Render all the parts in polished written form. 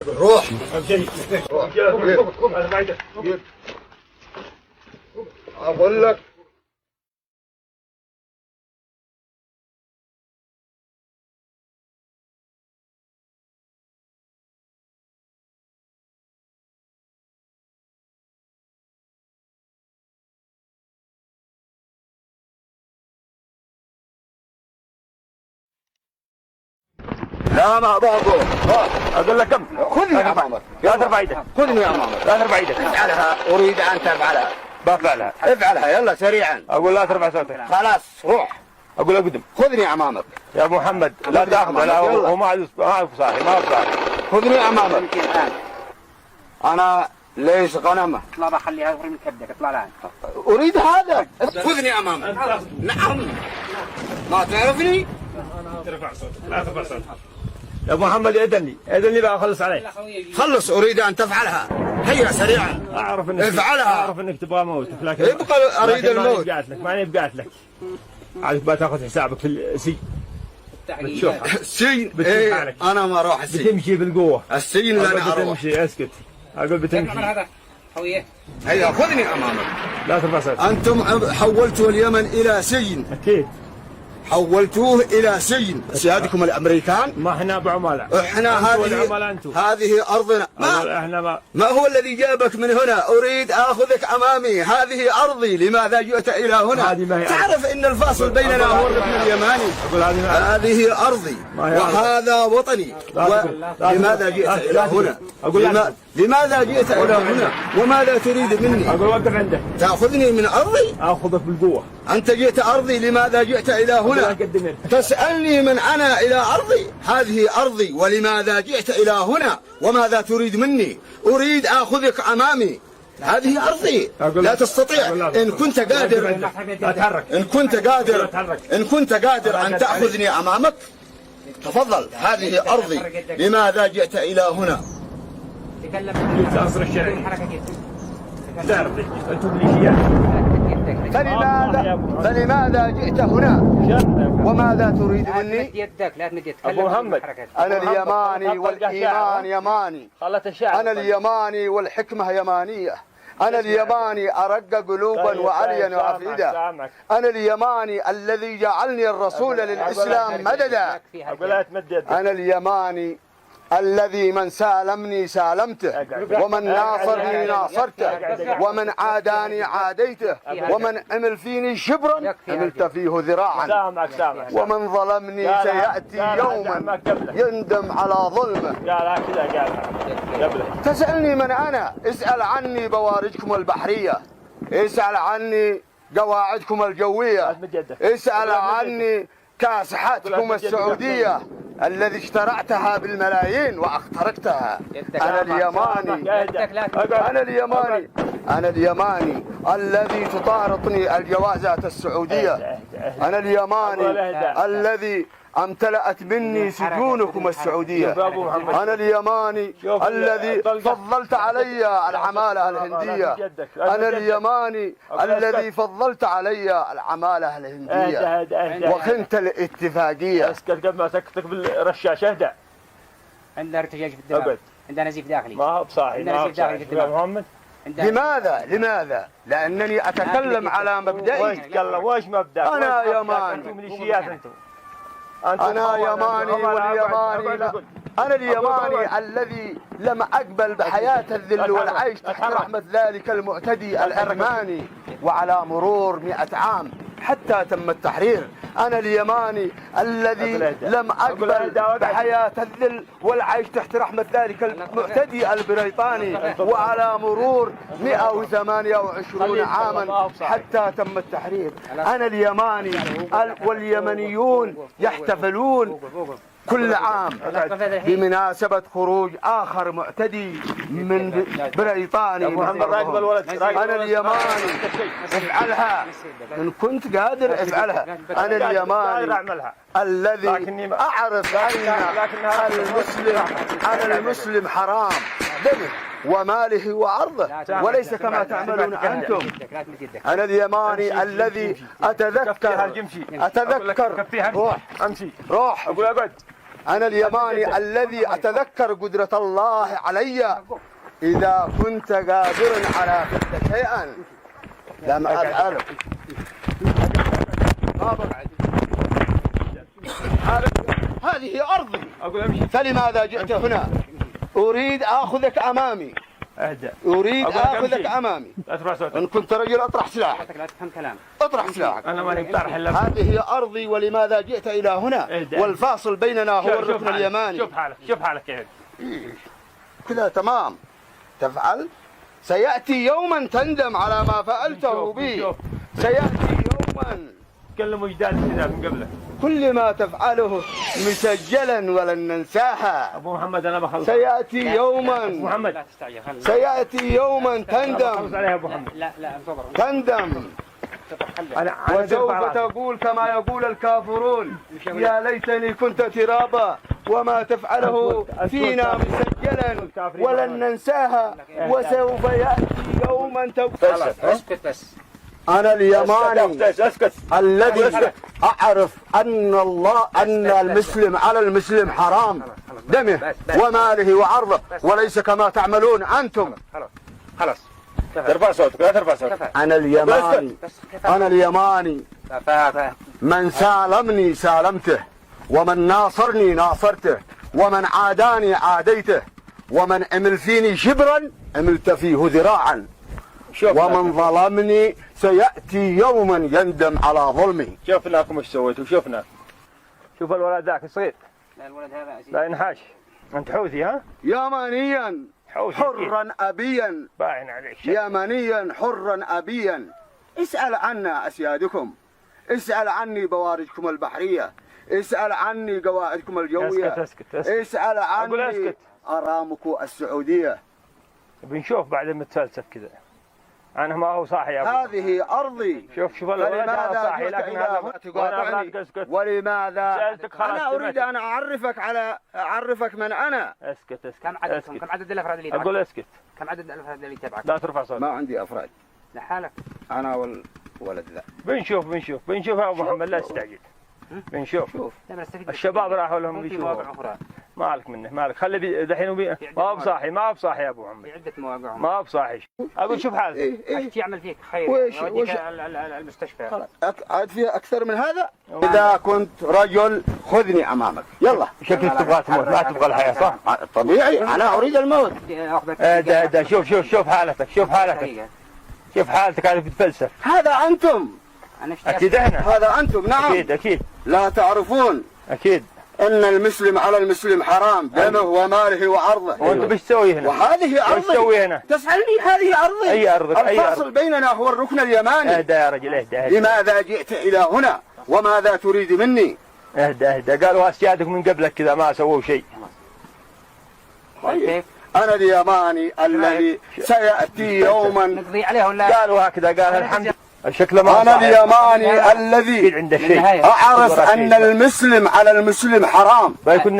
روح. اقول لك لا ما بابو. اقول لك كم؟ خذني امامك. لا ترفع ايدك. خذني امامك. لا ترفع ايدك. افعلها، اريد ان تفعلها. بفعلها. افعلها يلا سريعا. اقول لا ترفع صوتك. خلاص روح. اقول اقدم. خذني امامك. يا محمد لا تاخذ. لا هو ما صاحي ما صاحي. خذني امامك. انا ليش غنمه. اطلع بقى خليها يغري من كبدك. اطلع الان. اريد هذا. خذني امامك. نعم. ما تعرفني؟ ترفع صوتك. لا ترفع صوتك. يا محمد اذني بقى اخلص عليك. خلص اريد ان تفعلها. هيا سريعا. اعرف انك افعلها. اعرف انك تبغى موتك لكن ابقى اريد الموت. ما بقعت لك. عاد بقى تاخذ حسابك في السجن. بتشوفها. السجن إيه انا ما اروح السجن. بتمشي بالقوه. السجن لا انا اروح. بتمشي اسكت. اقول بتمشي. هذا خويه. هيا خذني امامك. لا ترفع صوتك. انتم حولتوا اليمن الى سجن. اكيد. حولتوه الى سجن سيادكم الامريكان. ما احنا بعملاء. احنا هذه ارضنا. ما هو الذي جابك من هنا؟ اريد اخذك امامي. هذه ارضي. لماذا جئت الى هنا؟ تعرف ان الفاصل بيننا هو الركن اليماني. هذه ارضي وهذا وطني. لماذا جئت الى هنا؟ لماذا جئت الى هنا؟ وماذا تريد مني؟ اقول وقف عندك. تاخذني من ارضي؟ اخذك بالقوه. انت جئت ارضي. لماذا جئت الى هنا؟ تسألني من أنا إلى أرضي. هذه أرضي. ولماذا جئت إلى هنا؟ وماذا تريد مني؟ أريد أخذك أمامي. هذه أرضي. لا تستطيع. إن كنت قادر إن كنت قادر أن تأخذني أمامك تفضل. هذه أرضي. لماذا جئت إلى هنا؟ العصر الشرعي. تعرف أنتم ميليشيات. فلماذا جئت هنا؟ وماذا تريد مني؟ لا تمد يدك. أبو محمد أنا اليماني والإيمان يماني. أنا اليماني والحكمة يمانية. أنا اليماني أرق قلوبا وعليا وأفئدة. أنا اليماني الذي جعلني الرسول للإسلام مددا. أنا اليماني الذي من سالمني سالمته، ومن ناصرني ناصرته، ومن عاداني عاديته، ومن عمل فيني شبرا عملت فيه ذراعا، ومن ظلمني سيأتي يوما يندم على ظلمه. تسألني من أنا؟ اسأل عني بوارجكم البحرية، اسأل عني قواعدكم الجوية، اسأل عني كاسحاتكم السعودية الذي اشترعتها بالملايين واخترقتها. أنا اليماني الذي تطارطني الجوازات السعودية. أنا اليماني الذي امتلأت مني سجونكم السعودية. أنا اليماني الذي فضلت علي العمالة الهندية. أنا اليماني الذي فضلت علي العمالة الهندية وخنت الاتفاقية. اسكت قبل ما سكتك بالرشاشة. اهدأ. عندنا ارتجاج في الدماغ. عندنا نزيف داخلي. ما هو بصاحي. عندنا نزيف داخلي في الدماغ. محمد لماذا؟ لأنني أتكلم على مبدئي. وش مبدأ؟ أنا يماني. أنتم ميليشيات. أنا يماني واليماني لا. أنا اليماني الذي لم أقبل بحياة الذل والعيش تحت رحمة ذلك المعتدي الأرماني. وعلى مرور 100 عام حتى تم التحرير. أنا اليماني الذي لم أقبل بحياة الذل والعيش تحت رحمة ذلك المعتدي البريطاني. وعلى مرور 128 عاما حتى تم التحرير. أنا اليماني واليمنيون يحتفلون كل عام بمناسبة خروج آخر معتدي من بريطانيا. أنا اليماني افعلها إن كنت قادر افعلها. أنا اليماني الذي أعرف أن المسلم حرام دمه وماله وعرضه وليس كما تعملون أنتم. أنا اليماني الذي أتذكر. روح. روح. أقول أقعد. أنا اليماني الذي أتذكر قدرة الله علي إذا كنت قادر على فعل شيئا لم أفعله. هذه أرضي، فلماذا جئت هنا؟ أريد آخذك أمامي. أريد آخذك أمامي. إن كنت رجل أطرح سلاحك. لا تفهم كلام. أطرح سلاحك. أنا ماني بطرح إلا. هذه أرضي ولماذا جئت إلى هنا؟ والفاصل بيننا هو الركن اليماني. شوف حالك يا كذا تمام. تفعل. سيأتي يوما تندم على ما فعلته بي. سيأتي يوما. تكلموا جدال كذا من قبله. كل ما تفعله مسجلا ولن ننساها. أبو محمد أنا بخلص. سيأتي يوما. أبو محمد. لا تستعجل. سيأتي يوما تندم. خلص عليها أبو محمد. لا انتظر. تندم. وسوف تقول كما يقول الكافرون يا ليتني كنت ترابا وما تفعله فينا مسجلا ولن ننساها وسوف يأتي يوما تقول. اسكت بس. أنا اليماني الذي أعرف أن المسلم على المسلم حرام دمه وماله وعرضه وليس كما تعملون أنتم. خلاص ترفع صوتك لا ترفع صوتك. أنا اليماني من سالمني سالمته ومن ناصرني ناصرته ومن عاداني عاديته ومن عمل فيني شبرا عملت فيه ذراعا ومن ظلمني سيأتي يوما يندم على ظلمي. شوفناكم ايش سويتوا شوفنا. شوف الولد ذاك الصغير. لا الولد هذا لا ينحاش. أنت حوثي ها؟ يمانيا حرا أبيا. باين عليك. يمانيا حرا أبيا. اسأل عنا أسيادكم. اسأل عني بوارجكم البحرية. اسأل عني قواعدكم الجوية. اسكت. اسأل عني أرامكو السعودية. بنشوف بعد ما تفلسف كذا. أنا ما هو صاحي يا أبو. هذه أرضي. شوف الولد هذا صاحي لكن هذا تقاطعني. ولماذا؟ أنا أريد أن أعرفك من أنا. اسكت. كم عدد الأفراد اللي أقول اسكت. كم عدد الأفراد اللي تبعك؟ لا ترفع صوتك. ما عندي أفراد. لحالك. أنا والولد ذا. بنشوف يا أبو محمد لا تستعجل. بنشوف. الشباب راحوا لهم بيشوفوا. مالك منه مالك خلي دحين ما هو بصاحي يا ابو محمد. في عده مواقع ما هو بصاحي. اقول شوف حالك. ايش يعمل فيك خير؟ وش المستشفى. عاد فيها اكثر من هذا؟ اذا كنت رجل خذني امامك يلا. شكلك تبغى تموت ما تبغى الحياه صح؟ طبيعي انا اريد الموت. ده شوف حالتك شوف حالتك هذه بتفلسف. هذا انتم. اكيد احنا. هذا انتم نعم. اكيد. لا تعرفون. اكيد. ان المسلم على المسلم حرام دمه وماله وعرضه. وانت ايش تسوي هنا؟ وهذه ارضي. ايش تسوي هنا؟ تسألني هذه ارضي. اي ارضك؟ الفاصل بيننا هو الركن اليماني. اهدى يا رجل اهدى. لماذا جئت الى هنا؟ وماذا تريد مني؟ اهدى قالوا اسيادك من قبلك كذا ما سووا شيء. كيف؟ أنا اليماني الذي سيأتي يوما نقضي عليه ولا قالوا هكذا قال الحمد الشكل ما أنا اليماني الذي أعرف أن المسلم على المسلم حرام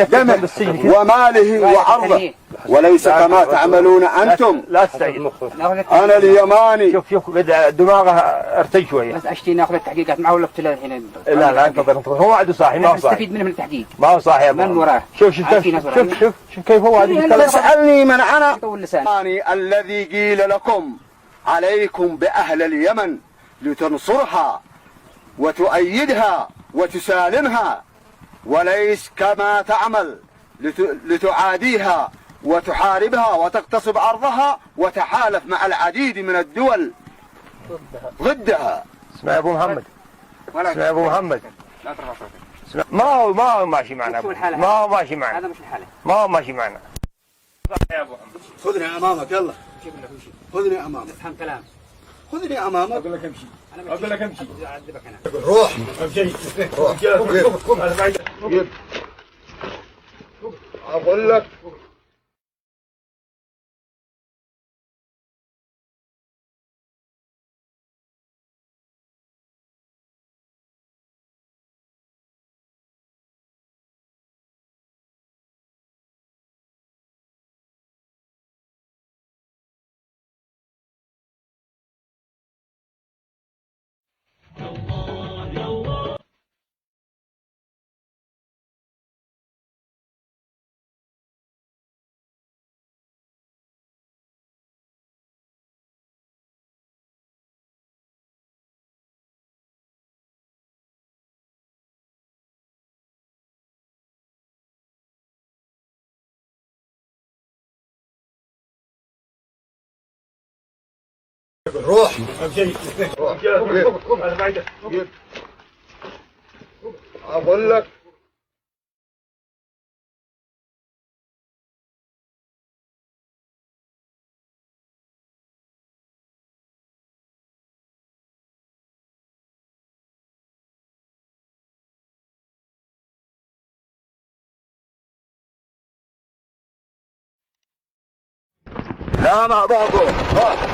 دمه وماله وعرضه وليس كما تعملون أنتم. لا تستعجل. أنا اليماني. شوف دماغه ارتج شوية. بس أشتي ناخذ التحقيقات معه ولا ابتلاء الحين؟ لا انتظر هو وعده صاحي ما هو صاحي. نستفيد منه من التحقيق. ما هو صاحي من وراه. شوف كيف هو هذا. تسألني من أنا الذي قيل لكم عليكم بأهل اليمن لتنصرها وتؤيدها وتسالمها وليس كما تعمل لتعاديها وتحاربها وتغتصب أرضها وتحالف مع العديد من الدول ضدها. اسمع يا أبو محمد. لا ترفع صوتك. ما هو ماشي معنا. ما هو ماشي معنا. هذا مش الحالة. ما هو ماشي معنا. يا أبو محمد. خذني أمامك يلا. خذني أمامك. افهم كلام. خذني أمامك. أقول لك امشي. أعذبك أنا. روح. أقول لك اقول لك لا ما بابو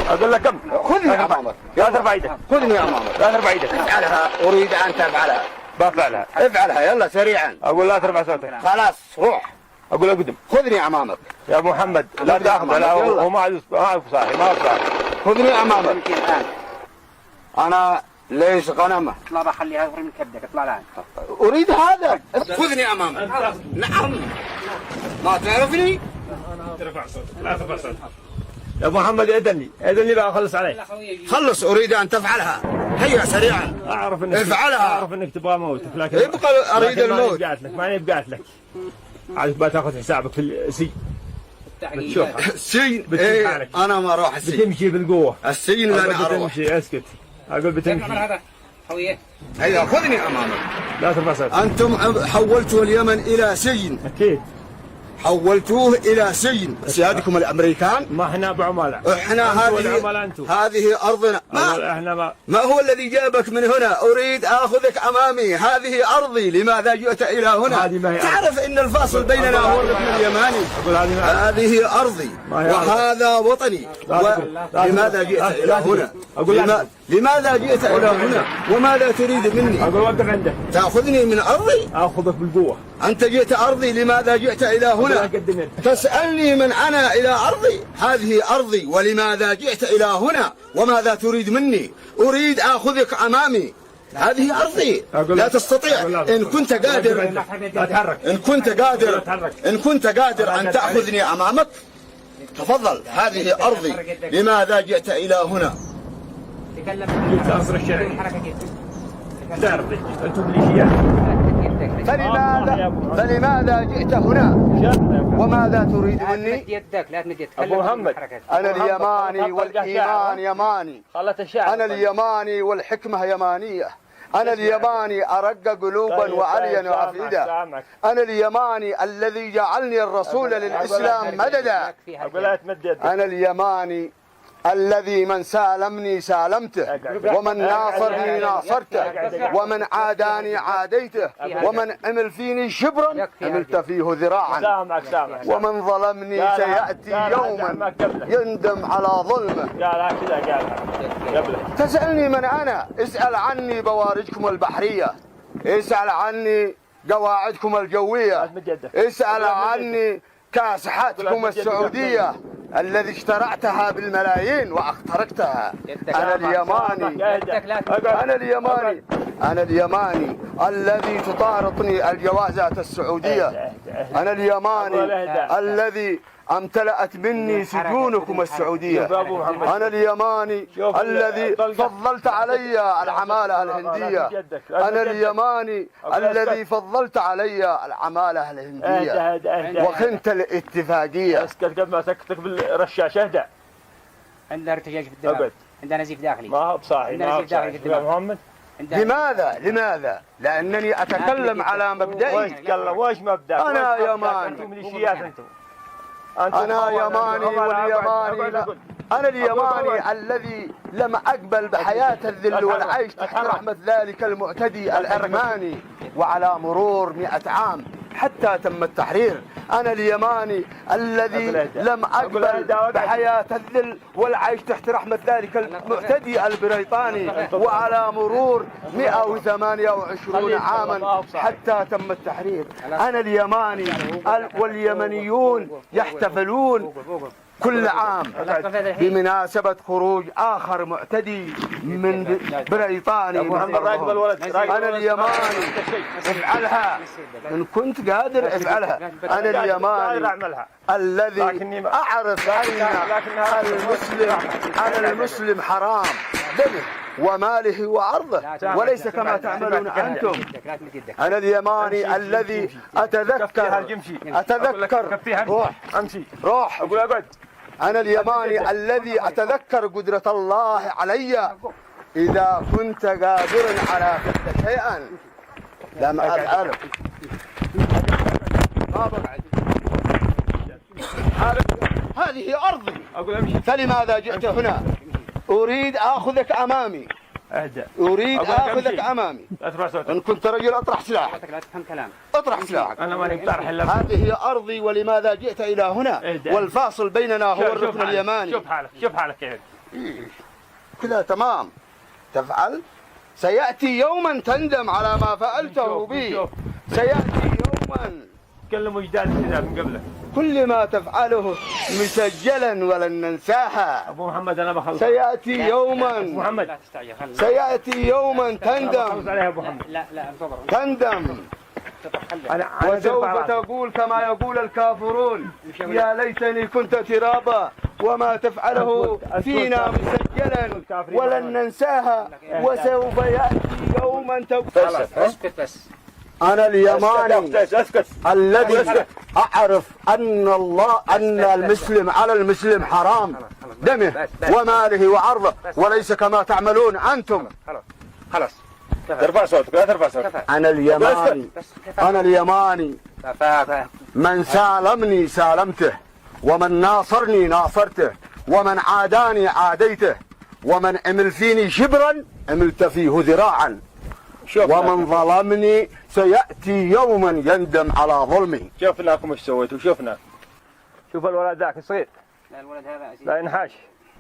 اقول لك كم؟ خذني يا عمامر لا ترفع ايدك، خذني يا عمامر لا ترفع ايدك. افعلها اريد ان تفعلها. بفعلها. افعلها يلا سريعا. اقول لا ترفع صوتك. خلاص روح. اقول اقدم. خذني يا عمامر يا ابو محمد لا تاخذ، لا هو ما عاد صاحي، ما هو صاحي. خذني يا عمامر. انا ليش غنمه؟ اطلع بقى خليها يغري من كبدك، اطلع الان. اريد هذا. خذني يا عمامر. نعم. ما تعرفني؟ ترفع صوتك، لا ترفع صوتك. يا ابو محمد اذن لي بقى اخلص عليك. خلص اريد ان تفعلها. هيا سريعا. اعرف انك افعلها. اعرف انك تبغى موتك، لكن ابقى اريد الموت. ما بقعت لك. عاد بتاخذ حسابك في السجن. بتشوفها. السجن؟ ايه انا ما اروح السجن. بتمشي بالقوه. السجن لا انا اروح. بتمشي اسكت. اقول بتمشي. هذا خويه. هيا خذني امامك. لا ترفع صوتك. انتم حولتوا اليمن الى سجن. اكيد. حولتوه الى سجن سيادكم الامريكان. ما احنا بعملاء. احنا هذه ارضنا. ما هو الذي جابك من هنا؟ اريد اخذك امامي، هذه ارضي، لماذا جئت الى هنا؟ تعرف ان الفاصل بيننا هو الركن اليماني. هذه ارضي وهذا وطني. لماذا جئت الى هنا؟ لماذا جئت الى هنا؟ وماذا تريد مني؟ اقول وقف عندك. تاخذني من ارضي؟ اخذك بالقوه. انت جئت ارضي، لماذا جئت الى هنا؟ تسألني من أنا إلى أرضي؟ هذه أرضي، ولماذا جئت إلى هنا؟ وماذا تريد مني؟ أريد أخذك أمامي، هذه أرضي. لا تستطيع. إن كنت قادر إن كنت قادر أن تأخذني أمامك تفضل، هذه أرضي. لماذا جئت إلى هنا؟ جئت أصر الشرعي. تعرف أنتم ميليشيات. فلماذا جئت هنا؟ وماذا تريد مني؟ لا تمد يدك، لا تمد يدك. أبو محمد أنا اليماني والإيمان يماني. أنا اليماني والحكمة يمانية. أنا اليماني أرق قلوبا وعليا وأفئدة. أنا اليماني الذي جعلني الرسول للإسلام مددا. أنا اليماني الذي من سالمني سالمته، ومن ناصرني ناصرته، ومن عاداني عاديته، ومن عمل فيني شبرا عملت فيه ذراعا، ومن ظلمني سيأتي يوما يندم على ظلمه. تسألني من أنا؟ اسأل عني بوارجكم البحرية، اسأل عني قواعدكم الجوية، اسأل عني كاسحاتكم السعودية الذي اشترعتها بالملايين واخترقتها. أنا اليماني الذي تطارطني الجوازات السعودية. أنا اليماني الذي امتلأت مني سجونكم السعودية. أنا اليماني الذي فضلت علي العمالة الهندية. أنا اليماني الذي فضلت علي العمالة الهندية وخنت الاتفاقية. اسكت قبل ما تكتب بالرشاش. اهدأ. عندنا ارتجاج في الدماغ، عندنا نزيف داخلي. ما هو بصاحي، ما هو بصاحي يا محمد. لماذا؟ لأنني أتكلم على مبدئي. وش مبدأ؟ أنا يماني. أنتم ميليشيات. أنا يماني واليماني. أنا اليماني الذي لم أقبل بحياة الذل والعيش تحت رحمة ذلك المعتدي العرماني، وعلى مرور 100 عام حتى تم التحرير. أنا اليماني الذي لم أقبل بحياة الذل والعيش تحت رحمة ذلك المعتدي البريطاني، وعلى مرور 128 عاما حتى تم التحرير. أنا اليماني واليمنيون يحتفلون كل عام بمناسبة خروج آخر معتدي من بريطاني. أنا اليماني افعلها إن كنت قادر افعلها. أنا اليماني الذي أعرف أن المسلم حرام دمه وماله وعرضه، وليس كما تعملون أنتم. أنا اليماني الذي أتذكر. روح امشي. روح. اقول اقعد. أنا اليماني الذي أتذكر قدرة الله علي إذا كنت قادرا على فعل شيئا لم أفعله. هذه أرضي، فلماذا جئت هنا؟ أريد آخذك أمامي. أريد آخذك أمامي. إن كنت رجل أطرح سلاحك. لا تفهم كلام. أطرح سلاحك. أنا ماني بطرح إلا. هذه أرضي ولماذا جئت إلى هنا؟ والفاصل بيننا هو الركن اليماني. شوف حالك يا كذا تمام. تفعل. سيأتي يوما تندم على ما فعلته بي. سيأتي يوما. تكلم وجدان من قبله. كل ما تفعله مسجلا ولن ننساها. أبو محمد أنا بخلص. سيأتي يوما. أبو محمد. سيأتي يوما تندم. لا تندم. وسوف تقول كما يقول الكافرون يا ليتني كنت ترابا وما تفعله فينا مسجلا ولن ننساها. وسوف يأتي يوما تقول. اسكت بس. أنا اليماني الذي أعرف أن المسلم على المسلم حرام دمه وماله وعرضه وليس كما تعملون أنتم. خلاص ترفع صوتك لا ترفع صوتك. أنا اليماني من سالمني سالمته ومن ناصرني ناصرته ومن عاداني عاديته ومن عمل فيني شبرا عملت فيه ذراعا ومن ظلمني سيأتي يوما يندم على ظلمي. شوفناكم ايش سويتوا. شوفنا. شوف الولد ذاك الصغير. لا الولد هذا لا ينحاش.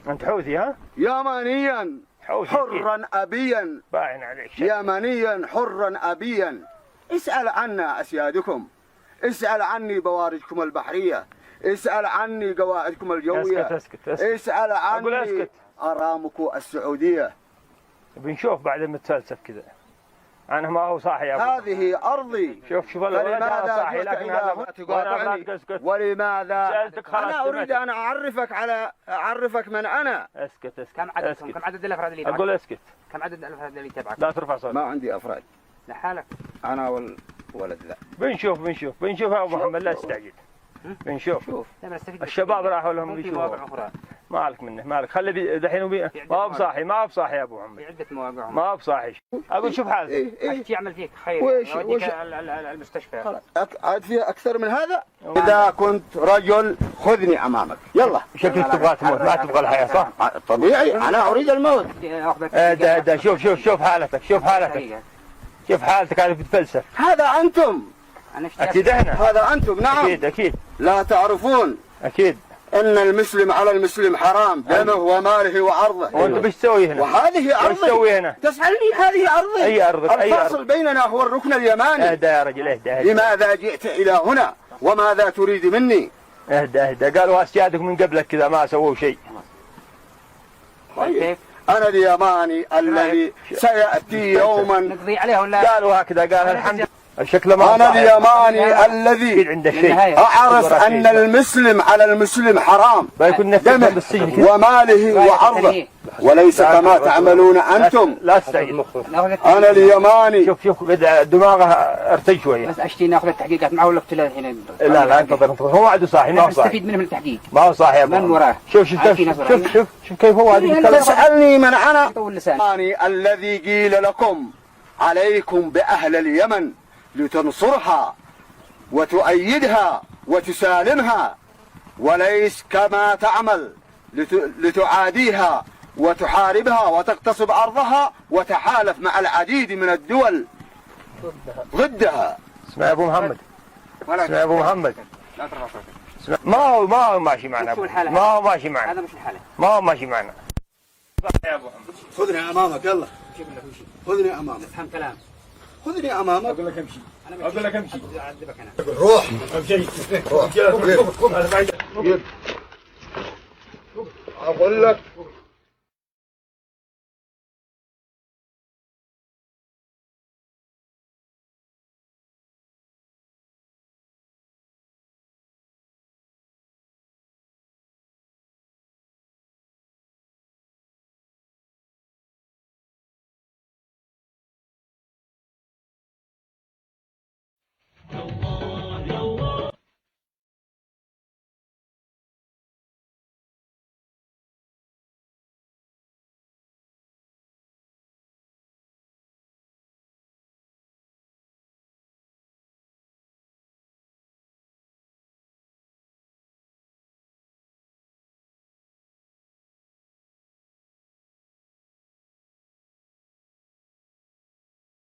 انت حوثي ها؟ يمنيا حرا أبيا. باين عليك. يمنيا حرا أبيا. اسأل عنا أسيادكم. اسأل عني بوارجكم البحرية. اسأل عني قواعدكم الجوية. اسكت. اسأل عني أرامكو السعودية. بنشوف بعد ما تفلسف كذا. أنا ما هو صاحي يا أبو. هذه أرضي. شوف الولد هذا صاحي لكن هذا تقاطعني. ولماذا؟ أنا أريد أن أعرفك من أنا. اسكت. كم عدد الأفراد اللي تبعك؟ أقول اسكت. كم عدد الأفراد اللي تبعك؟ لا ترفع صوتك. ما عندي أفراد. لحالك. أنا والولد ذا. بنشوف يا أبو محمد لا تستعجل. بنشوف. الشباب راحوا لهم بيشوفوا. مالك منه مالك خلي دحين ما هو بصاحي يا ابو محمد. في عده مواقع ما هو بصاحي. اقول شوف حالك. ايش يعمل فيك خير يوديك المستشفى. عاد فيها اكثر من هذا. اذا كنت رجل خذني امامك. يلا. شكلك تبغى تموت ما تبغى الحياه صح؟ طبيعي انا اريد الموت. ده شوف حالتك. شوف حالتك هذه بتفلسف. هذا انتم. اكيد احنا. هذا انتم نعم. اكيد. لا تعرفون. اكيد. ان المسلم على المسلم حرام دمه وماله وعرضه. وانت ايش تسوي هنا؟ وهذه ارضي. ايش تسوي هنا؟ تسألني هذه ارضي. اي ارض. الفاصل بيننا هو الركن اليماني. اهدى يا رجل اهدى. لماذا جئت الى هنا؟ وماذا تريد مني؟ اهدى. قالوا اسيادك من قبلك كذا ما سووا شيء. طيب. أنا اليماني الذي سيأتي يوما نقضي عليه ولا قالوا هكذا قال الحمد الشكل ما أنا اليماني الذي أعرف أن المسلم على المسلم حرام دمه وماله وعرضه وليس كما تعملون أنتم. لا تستعجل. أنا اليماني. شوف دماغه ارتج شوية. بس أشتي ناخذ التحقيقات معه ولا ابتلاء الحين؟ لا انتظر هو عدو صاحي ما هو صاحي. نستفيد منه من التحقيق. ما هو صاحي من وراه. شوف كيف هو هذه. تسألني من أنا الذي قيل لكم عليكم بأهل اليمن لتنصرها وتؤيدها وتسالمها وليس كما تعمل لتعاديها وتحاربها وتغتصب أرضها وتحالف مع العديد من الدول ضدها. اسمع يا أبو محمد. لا ترفع صوتك. ما هو ماشي معنا. ما هو ماشي معنا. هذا مش الحالة. ما هو ماشي معنا. يا أبو محمد. خذني أمامك يلا. خذني أمامك. افهم كلام. خذني أمامك. أقول لك امشي. أعذبك أنا. روح. امشي. أقول لك